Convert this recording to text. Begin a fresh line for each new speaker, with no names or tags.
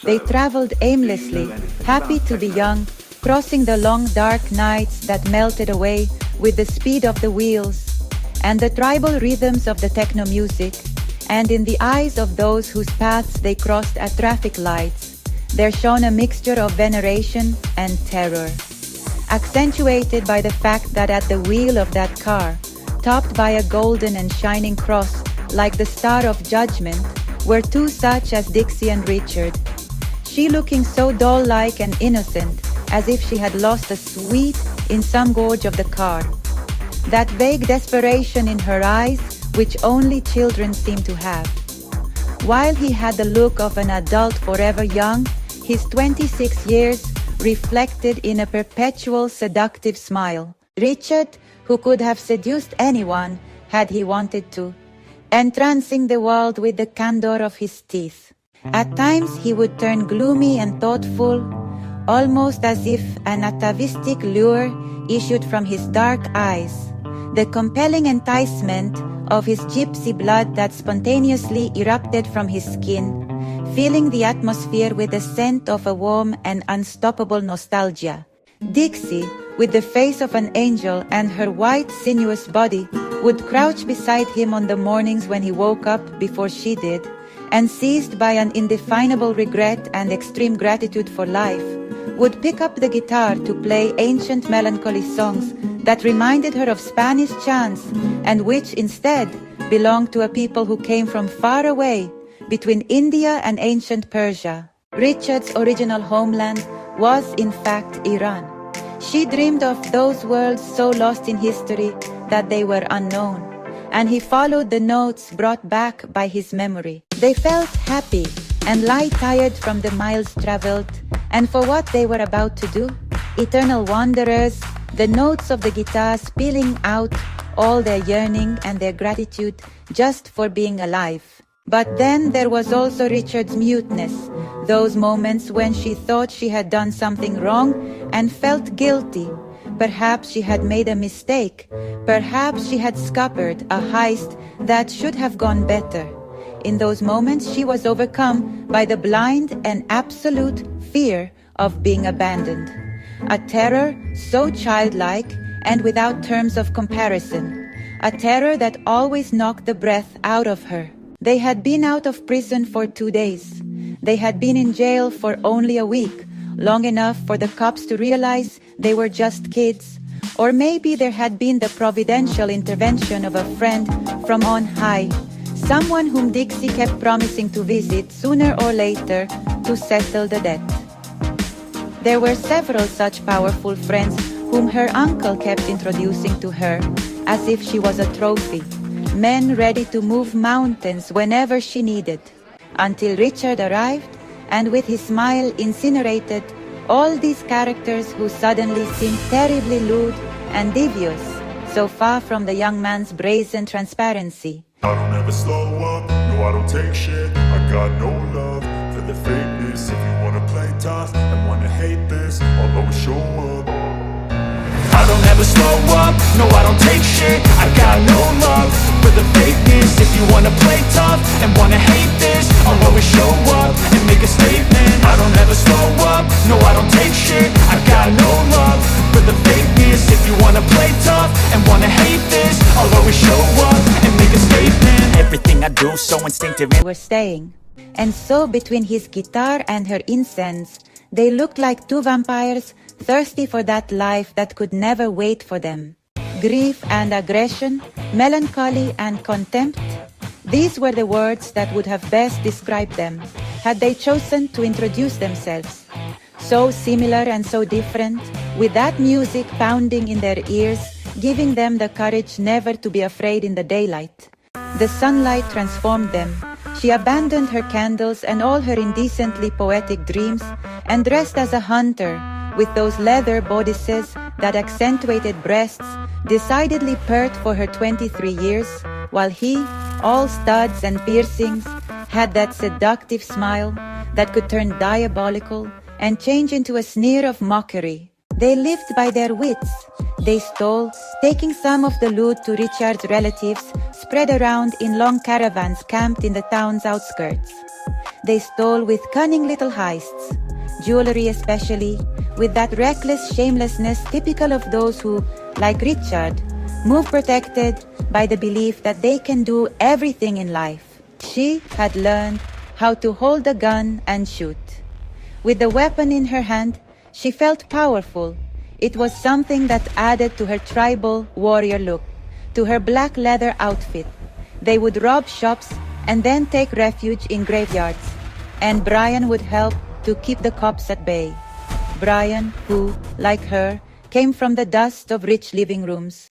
They traveled aimlessly, happy to be young, crossing the long dark nights that melted away with the speed of the wheels and the tribal rhythms of the techno music, and in the eyes of those whose paths they crossed at traffic lights, there shone a mixture of veneration and terror, accentuated by the fact that at the wheel of that car, topped by a golden and shining cross like the Star of Judgment, were two such as Dixi and Richard. She looking so doll-like and innocent, as if she had lost a sweet in some gorge of the car. That vague desperation in her eyes, which only children seem to have. While he had the look of an adult forever young, his 26 years reflected in a perpetual seductive smile. Richard, who could have seduced anyone had he wanted to, entrancing the world with the candor of his teeth. At times he would turn gloomy and thoughtful, almost as if an atavistic lure issued from his dark eyes, the compelling enticement of his gypsy blood that spontaneously erupted from his skin, filling the atmosphere with the scent of a warm and unstoppable nostalgia. Dixi, with the face of an angel and her white sinuous body, would crouch beside him on the mornings when he woke up before she did, and seized by an indefinable regret and extreme gratitude for life, would pick up the guitar to play ancient melancholy songs that reminded her of Spanish chants and which instead belonged to a people who came from far away between India and ancient Persia. Richard's original homeland was in fact Iran. She dreamed of those worlds so lost in history that they were unknown, and he followed the notes brought back by his memory. They felt happy and light-tired from the miles traveled, and for what they were about to do, eternal wanderers, the notes of the guitar spilling out all their yearning and their gratitude just for being alive. But then there was also Richard's muteness, those moments when she thought she had done something wrong and felt guilty. Perhaps she had made a mistake. Perhaps she had scuppered a heist that should have gone better. In those moments she was overcome by the blind and absolute fear of being abandoned. A terror so childlike and without terms of comparison. A terror that always knocked the breath out of her. They had been out of prison for 2 days. They had been in jail for only a week, long enough for the cops to realize they were just kids. Or maybe there had been the providential intervention of a friend from on high, someone whom Dixi kept promising to visit sooner or later to settle the debt. There were several such powerful friends whom her uncle kept introducing to her, as if she was a trophy. Men ready to move mountains whenever she needed, until Richard arrived and with his smile incinerated all these characters who suddenly seemed terribly lewd and devious, so far from the young man's brazen transparency.
I don't ever slow up, no I don't take shit. I got no love for the fakeness. If you wanna play tough and wanna hate this, I'll always show up. I don't ever slow up, no I don't take shit. I got no love for the fakeness. If you wanna play tough and wanna hate this, I'll always show up and make a statement. I don't ever slow up, no I don't take shit. I got no love for the fakeness. If you wanna play tough and wanna hate this, I'll always show up and make a statement. Everything I do so instinctive.
Were staying, and so between his guitar and her incense, they looked like two vampires thirsty for that life that could never wait for them. Grief and aggression, melancholy and contempt, these were the words that would have best described them, had they chosen to introduce themselves. So similar and so different, with that music pounding in their ears, giving them the courage never to be afraid in the daylight. The sunlight transformed them. She abandoned her candles and all her indecently poetic dreams, and dressed as a hunter, with those leather bodices that accentuated breasts, decidedly pert for her 23 years, while he, all studs and piercings, had that seductive smile that could turn diabolical and change into a sneer of mockery. They lived by their wits. They stole, taking some of the loot to Richard's relatives spread around in long caravans camped in the town's outskirts. they stole with cunning little heists, jewelry especially, with that reckless shamelessness typical of those who, like Richard, move protected by the belief that they can do everything in life. She had learned how to hold a gun and shoot. With the weapon in her hand, she felt powerful. It was something that added to her tribal warrior look, to her black leather outfit. They would rob shops and then take refuge in graveyards, and Brian would help to keep the cops at bay. Brian, who, like her, came from the dust of rich living rooms.